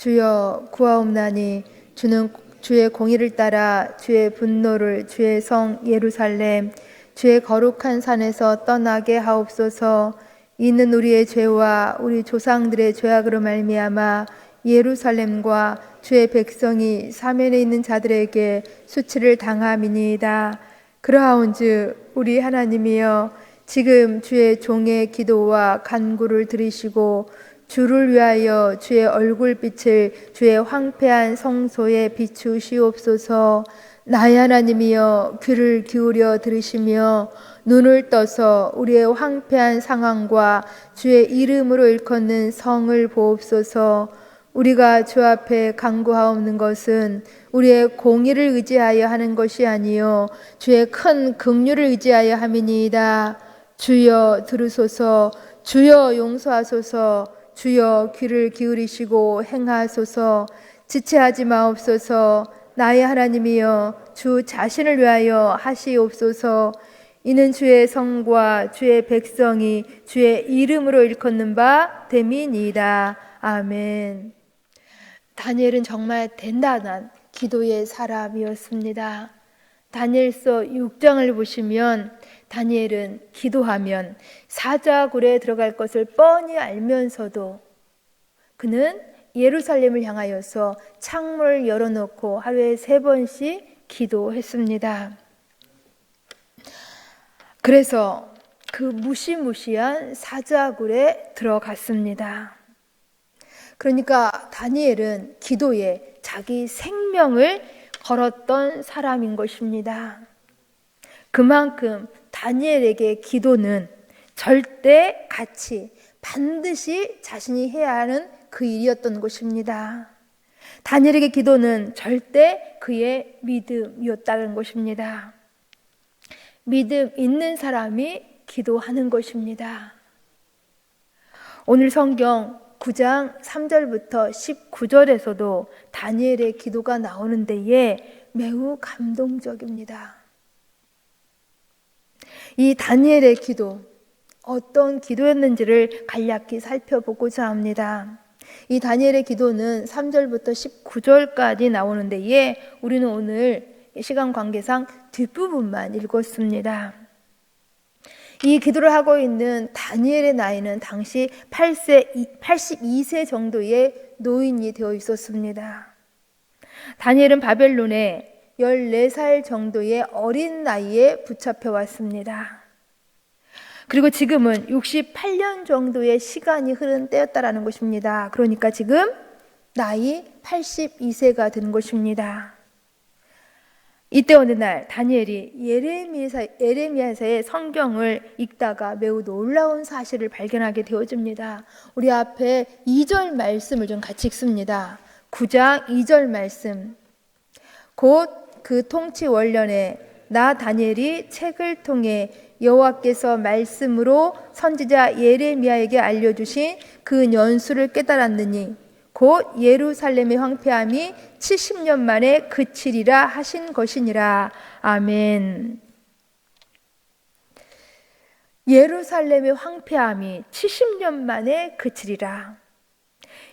주여 구하옵나니 주는 주의 공의를 따라 주의 분노를 주의 성 예루살렘 주의 거룩한 산에서 떠나게 하옵소서. 이는 우리의 죄와 우리 조상들의 죄악으로 말미암아 예루살렘과 주의 백성이 사면에 있는 자들에게 수치를 당함이니이다. 그러하온즉 우리 하나님이여 지금 주의 종의 기도와 간구를 들으시고 주를 위하여 주의 얼굴빛을 주의 황폐한 성소에 비추시옵소서. 나의 하나님이여 귀를 기울여 들으시며 눈을 떠서 우리의 황폐한 상황과 주의 이름으로 일컫는 성을 보옵소서. 우리가 주 앞에 간구하옵는 것은 우리의 공의를 의지하여 하는 것이 아니요 주의 큰 긍휼을 의지하여 함이니이다. 주여 들으소서. 주여 용서하소서. 주여 귀를 기울이시고 행하소서. 지체하지 마옵소서. 나의 하나님이여 주 자신을 위하여 하시옵소서. 이는 주의 성과 주의 백성이 주의 이름으로 일컫는 바 됨이니이다. 아멘. 다니엘은 정말 대단한 기도의 사람이었습니다. 다니엘서 6장을 보시면 다니엘은 기도하면 사자굴에 들어갈 것을 뻔히 알면서도 그는 예루살렘을 향하여서 창문을 열어놓고 하루에 3번씩 기도했습니다. 그래서 그 무시무시한 사자굴에 들어갔습니다. 그러니까 다니엘은 기도에 자기 생명을 걸었던 사람인 것입니다. 그만큼 다니엘에게 기도는 절대 가치, 반드시 자신이 해야 하는 그 일이었던 것입니다. 다니엘에게 기도는 절대 그의 믿음이었다는 것입니다. 믿음 있는 사람이 기도하는 것입니다. 오늘 성경 9장 3절부터 19절에서도 다니엘의 기도가 나오는 데에 매우 감동적입니다. 이 다니엘의 기도, 어떤 기도였는지를 간략히 살펴보고자 합니다. 이 다니엘의 기도는 3절부터 19절까지 나오는 데에 우리는 오늘 시간 관계상 뒷부분만 읽었습니다. 이 기도를 하고 있는 다니엘의 나이는 당시 82세 정도의 노인이 되어 있었습니다. 다니엘은 바벨론에 14살 정도의 어린 나이에 붙잡혀 왔습니다. 그리고 지금은 68년 정도의 시간이 흐른 때였다라는 것입니다. 그러니까 지금 나이 82세가 된 것입니다. 이때 어느 날 다니엘이 예레미야서의 성경을 읽다가 매우 놀라운 사실을 발견하게 되어집니다. 우리 앞에 2절 말씀을 좀 같이 읽습니다. 9장 2절 말씀. 곧 그 통치 원년에 나 다니엘이 책을 통해 여호와께서 말씀으로 선지자 예레미야에게 알려주신 그 연수를 깨달았느니 곧 예루살렘의 황폐함이 70년 만에 그치리라 하신 것이니라. 아멘. 예루살렘의 황폐함이 70년 만에 그치리라.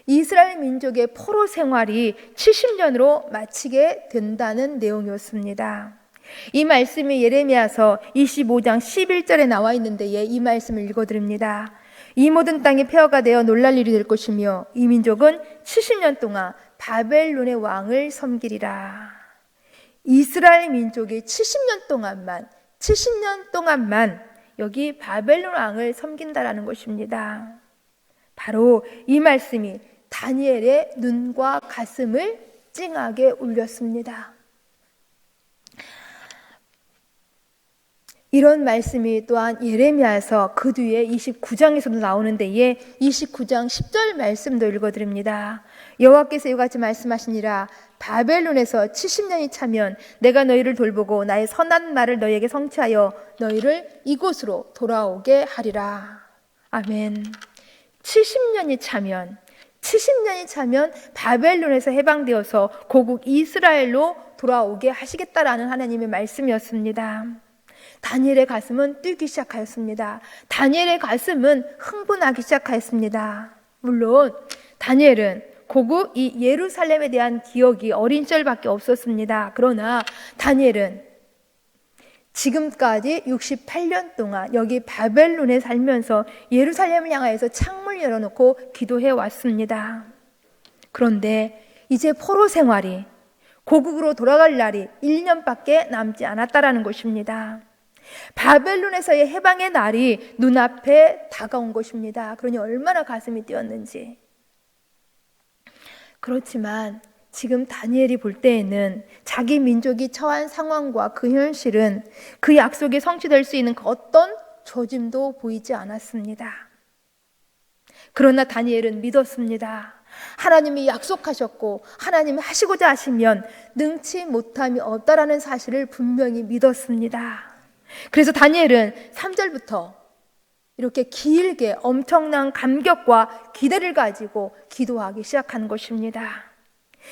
이스라엘 민족의 포로 생활이 70년으로 마치게 된다는 내용이었습니다. 이 말씀이 예레미야서 25장 11절에 나와 있는데 이 말씀을 읽어드립니다. 이 모든 땅이 폐허가 되어 놀랄 일이 될 것이며 이 민족은 70년 동안 바벨론의 왕을 섬기리라. 이스라엘 민족이 70년 동안만 여기 바벨론 왕을 섬긴다라는 것입니다. 바로 이 말씀이 다니엘의 눈과 가슴을 찡하게 울렸습니다. 이런 말씀이 또한 예레미야에서 그 뒤에 29장에서도 나오는 데에 29장 10절 말씀도 읽어드립니다. 여호와께서 이같이 말씀하시니라. 바벨론에서 70년이 차면 내가 너희를 돌보고 나의 선한 말을 너희에게 성취하여 너희를 이곳으로 돌아오게 하리라. 아멘. 70년이 차면 바벨론에서 해방되어서 고국 이스라엘로 돌아오게 하시겠다라는 하나님의 말씀이었습니다. 다니엘의 가슴은 뛰기 시작하였습니다. 다니엘의 가슴은 흥분하기 시작하였습니다. 물론 다니엘은 고국 이 예루살렘에 대한 기억이 어린 시절밖에 없었습니다. 그러나 다니엘은 지금까지 68년 동안 여기 바벨론에 살면서 예루살렘을 향하여서 창문을 열어놓고 기도해 왔습니다. 그런데 이제 포로 생활이 고국으로 돌아갈 날이 1년밖에 남지 않았다라는 것입니다. 바벨론에서의 해방의 날이 눈앞에 다가온 것입니다. 그러니 얼마나 가슴이 뛰었는지. 그렇지만 지금 다니엘이 볼 때에는 자기 민족이 처한 상황과 그 현실은 그 약속이 성취될 수 있는 그 어떤 조짐도 보이지 않았습니다. 그러나 다니엘은 믿었습니다. 하나님이 약속하셨고 하나님이 하시고자 하시면 능치 못함이 없다라는 사실을 분명히 믿었습니다. 그래서 다니엘은 3절부터 이렇게 길게 엄청난 감격과 기대를 가지고 기도하기 시작한 것입니다.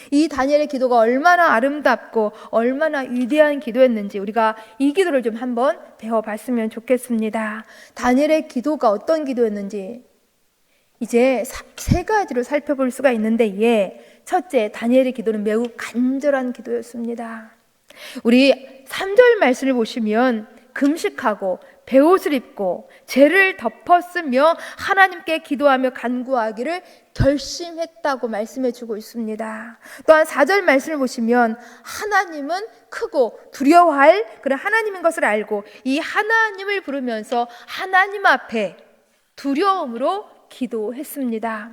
이 다니엘의 기도가 얼마나 아름답고 얼마나 위대한 기도였는지 우리가 이 기도를 좀 한번 배워봤으면 좋겠습니다. 다니엘의 기도가 어떤 기도였는지 이제 세 가지로 살펴볼 수가 있는데, 첫째, 다니엘의 기도는 매우 간절한 기도였습니다. 우리 3절 말씀을 보시면 금식하고 베옷을 입고 죄를 덮었으며 하나님께 기도하며 간구하기를 결심했다고 말씀해 주고 있습니다. 또한 4절 말씀을 보시면 하나님은 크고 두려워할 그런 하나님인 것을 알고 이 하나님을 부르면서 하나님 앞에 두려움으로 기도했습니다.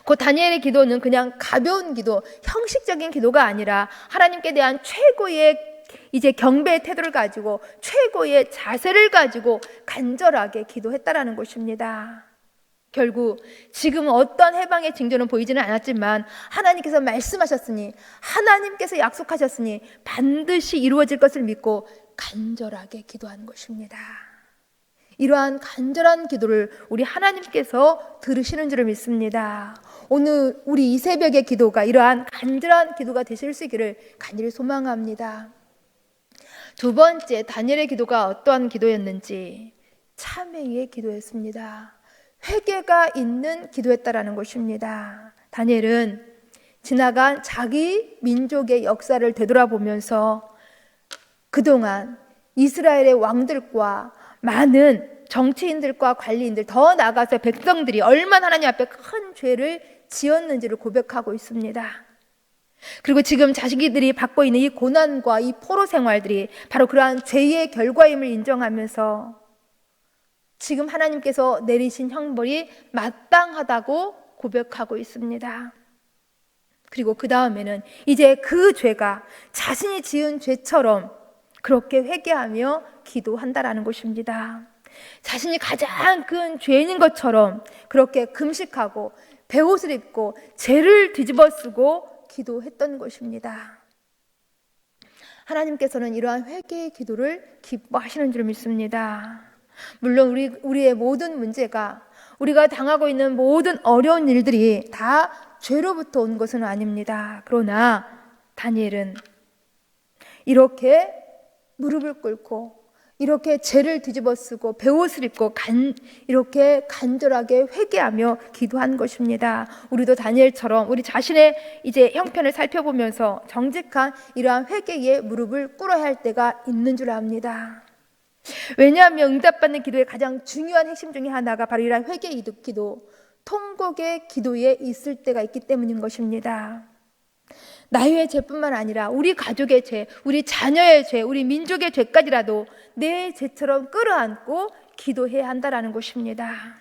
그 다니엘의 기도는 그냥 가벼운 기도, 형식적인 기도가 아니라 하나님께 대한 최고의 이제 경배의 태도를 가지고 최고의 자세를 가지고 간절하게 기도했다라는 것입니다. 결국 지금 어떤 해방의 징조는 보이지는 않았지만 하나님께서 말씀하셨으니, 하나님께서 약속하셨으니 반드시 이루어질 것을 믿고 간절하게 기도한 것입니다. 이러한 간절한 기도를 우리 하나님께서 들으시는 줄을 믿습니다. 오늘 우리 이 새벽의 기도가 이러한 간절한 기도가 되실 수 있기를 간절히 소망합니다. 두 번째, 다니엘의 기도가 어떠한 기도였는지 참회의 기도였습니다. 회개가 있는 기도였다라는 것입니다. 다니엘은 지나간 자기 민족의 역사를 되돌아보면서 그동안 이스라엘의 왕들과 많은 정치인들과 관리인들, 더 나아가서 백성들이 얼마나 하나님 앞에 큰 죄를 지었는지를 고백하고 있습니다. 그리고 지금 자식들이 받고 있는 이 고난과 이 포로 생활들이 바로 그러한 죄의 결과임을 인정하면서 지금 하나님께서 내리신 형벌이 마땅하다고 고백하고 있습니다. 그리고 그 다음에는 이제 그 죄가 자신이 지은 죄처럼 그렇게 회개하며 기도한다라는 것입니다. 자신이 가장 큰 죄인인 것처럼 그렇게 금식하고 베옷을 입고 죄를 뒤집어 쓰고 기도했던 것입니다. 하나님께서는 이러한 회개의 기도를 기뻐하시는 줄 믿습니다. 물론 우리의 모든 문제가, 우리가 당하고 있는 모든 어려운 일들이 다 죄로부터 온 것은 아닙니다. 그러나 다니엘은 이렇게 무릎을 꿇고 이렇게 죄를 뒤집어 쓰고 베옷을 입고 이렇게 간절하게 회개하며 기도한 것입니다. 우리도 다니엘처럼 우리 자신의 이제 형편을 살펴보면서 정직한 이러한 회개에 무릎을 꿇어야 할 때가 있는 줄 압니다. 왜냐하면 응답받는 기도의 가장 중요한 핵심 중에 하나가 바로 이러한 회개의 기도, 통곡의 기도에 있을 때가 있기 때문인 것입니다. 나의 죄뿐만 아니라 우리 가족의 죄, 우리 자녀의 죄, 우리 민족의 죄까지라도 내 죄처럼 끌어안고 기도해야 한다는 것입니다.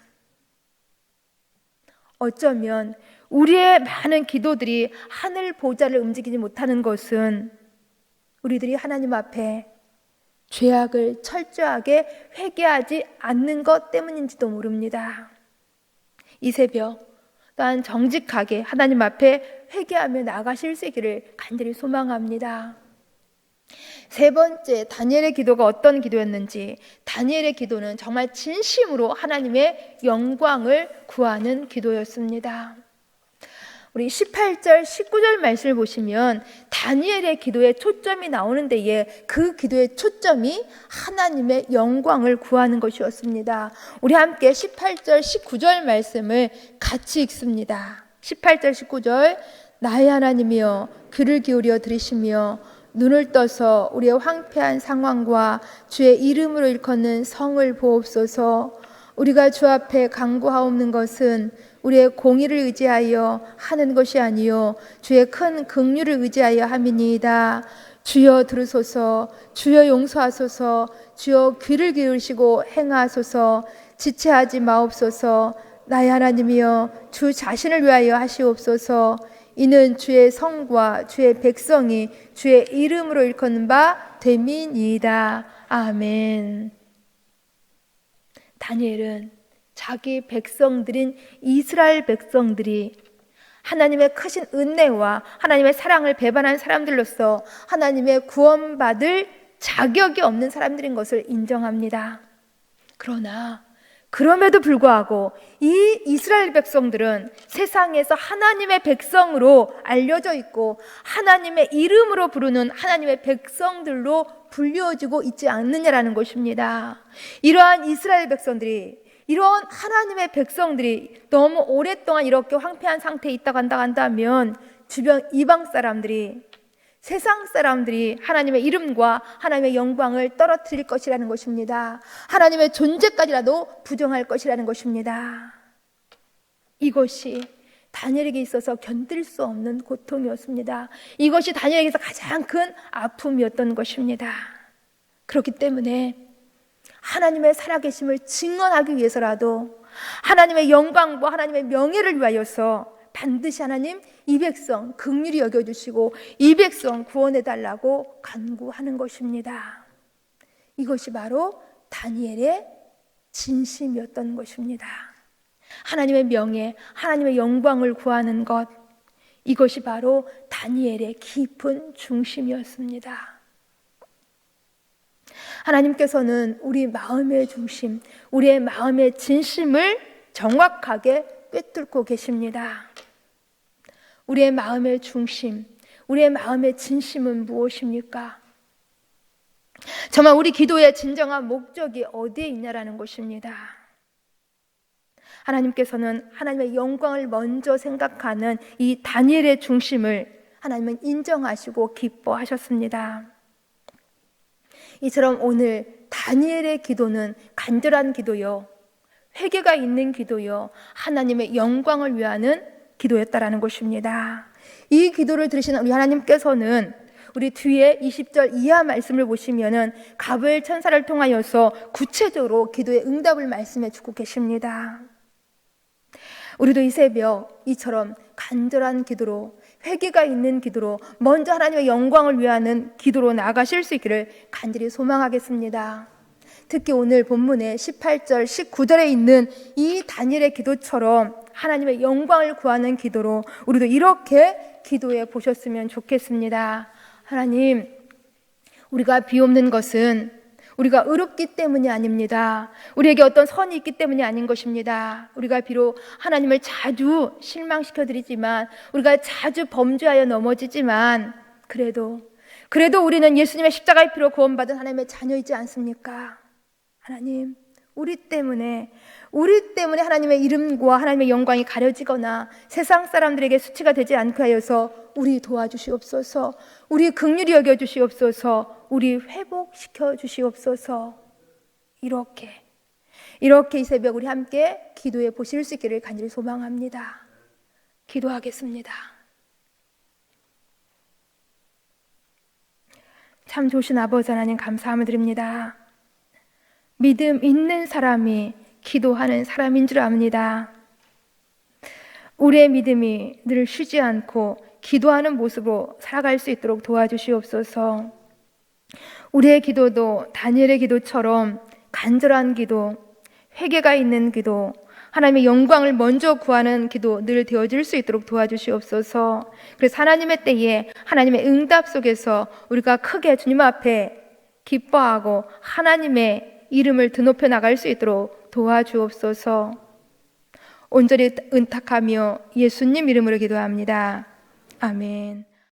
어쩌면 우리의 많은 기도들이 하늘 보좌를 움직이지 못하는 것은 우리들이 하나님 앞에 죄악을 철저하게 회개하지 않는 것 때문인지도 모릅니다. 이 새벽 또한 정직하게 하나님 앞에 회개하며 나아가실 수 있기를 간절히 소망합니다. 세 번째, 다니엘의 기도가 어떤 기도였는지, 다니엘의 기도는 정말 진심으로 하나님의 영광을 구하는 기도였습니다. 우리 18절, 19절 말씀을 보시면 다니엘의 기도에 초점이 나오는 데에 그 기도의 초점이 하나님의 영광을 구하는 것이었습니다. 우리 함께 18절, 19절 말씀을 같이 읽습니다. 18절 19절 나의 하나님이여 귀를 기울여 들으시며 눈을 떠서 우리의 황폐한 상황과 주의 이름으로 일컫는 성을 보옵소서. 우리가 주 앞에 간구하옵는 것은 우리의 공의를 의지하여 하는 것이 아니요 주의 큰 긍휼을 의지하여 함이니이다. 주여 들으소서. 주여 용서하소서. 주여 귀를 기울이시고 행하소서. 지체하지 마옵소서. 나의 하나님이여 주 자신을 위하여 하시옵소서. 이는 주의 성과 주의 백성이 주의 이름으로 일컫는 바 됨이니이다. 아멘. 다니엘은 자기 백성들인 이스라엘 백성들이 하나님의 크신 은혜와 하나님의 사랑을 배반한 사람들로서 하나님의 구원받을 자격이 없는 사람들인 것을 인정합니다. 그러나 그럼에도 불구하고 이 이스라엘 백성들은 세상에서 하나님의 백성으로 알려져 있고 하나님의 이름으로 부르는 하나님의 백성들로 불리워지고 있지 않느냐라는 것입니다. 이러한 이스라엘 백성들이, 이러한 하나님의 백성들이 너무 오랫동안 이렇게 황폐한 상태에 있다고 한다면 주변 이방 사람들이, 세상 사람들이 하나님의 이름과 하나님의 영광을 떨어뜨릴 것이라는 것입니다. 하나님의 존재까지라도 부정할 것이라는 것입니다. 이것이 다니엘에게 있어서 견딜 수 없는 고통이었습니다. 이것이 다니엘에게서 가장 큰 아픔이었던 것입니다. 그렇기 때문에 하나님의 살아계심을 증언하기 위해서라도 하나님의 영광과 하나님의 명예를 위하여서 반드시 하나님 이 백성 긍휼히 여겨주시고 이 백성 구원해달라고 간구하는 것입니다. 이것이 바로 다니엘의 진심이었던 것입니다. 하나님의 명예, 하나님의 영광을 구하는 것, 이것이 바로 다니엘의 깊은 중심이었습니다. 하나님께서는 우리 마음의 중심, 우리의 마음의 진심을 정확하게 꿰뚫고 계십니다. 우리의 마음의 중심, 우리의 마음의 진심은 무엇입니까? 정말 우리 기도의 진정한 목적이 어디에 있냐라는 것입니다. 하나님께서는 하나님의 영광을 먼저 생각하는 이 다니엘의 중심을 하나님은 인정하시고 기뻐하셨습니다. 이처럼 오늘 다니엘의 기도는 간절한 기도요, 회개가 있는 기도요, 하나님의 영광을 위하는 기도였다라는 것입니다. 이 기도를 들으시는 우리 하나님께서는 우리 뒤에 20절 이하 말씀을 보시면은 가브리엘 천사를 통하여서 구체적으로 기도의 응답을 말씀해 주고 계십니다. 우리도 이 새벽 이처럼 간절한 기도로, 회개가 있는 기도로 먼저 하나님의 영광을 위하는 기도로 나아가실 수 있기를 간절히 소망하겠습니다. 특히 오늘 본문의 18절, 19절에 있는 이 다니엘의 기도처럼 하나님의 영광을 구하는 기도로 우리도 이렇게 기도해 보셨으면 좋겠습니다. 하나님, 우리가 비옵는 것은 우리가 의롭기 때문이 아닙니다. 우리에게 어떤 선이 있기 때문이 아닌 것입니다. 우리가 비록 하나님을 자주 실망시켜드리지만, 우리가 자주 범죄하여 넘어지지만 그래도 우리는 예수님의 십자가의 피로 구원받은 하나님의 자녀이지 않습니까? 하나님, 우리 때문에 하나님의 이름과 하나님의 영광이 가려지거나 세상 사람들에게 수치가 되지 않게 하여서 우리 도와주시옵소서. 우리 긍휼히 여겨주시옵소서. 우리 회복시켜 주시옵소서. 이렇게 이 새벽 우리 함께 기도해 보실 수 있기를 간절히 소망합니다. 기도하겠습니다. 참 좋으신 아버지 하나님, 감사함을 드립니다. 믿음 있는 사람이 기도하는 사람인 줄 압니다. 우리의 믿음이 늘 쉬지 않고 기도하는 모습으로 살아갈 수 있도록 도와주시옵소서. 우리의 기도도 다니엘의 기도처럼 간절한 기도, 회개가 있는 기도, 하나님의 영광을 먼저 구하는 기도 늘 되어질 수 있도록 도와주시옵소서. 그래서 하나님의 때에 하나님의 응답 속에서 우리가 크게 주님 앞에 기뻐하고 하나님의 이름을 드높여 나갈 수 있도록 도와주옵소서. 온전히 은탁하며 예수님 이름으로 기도합니다. 아멘.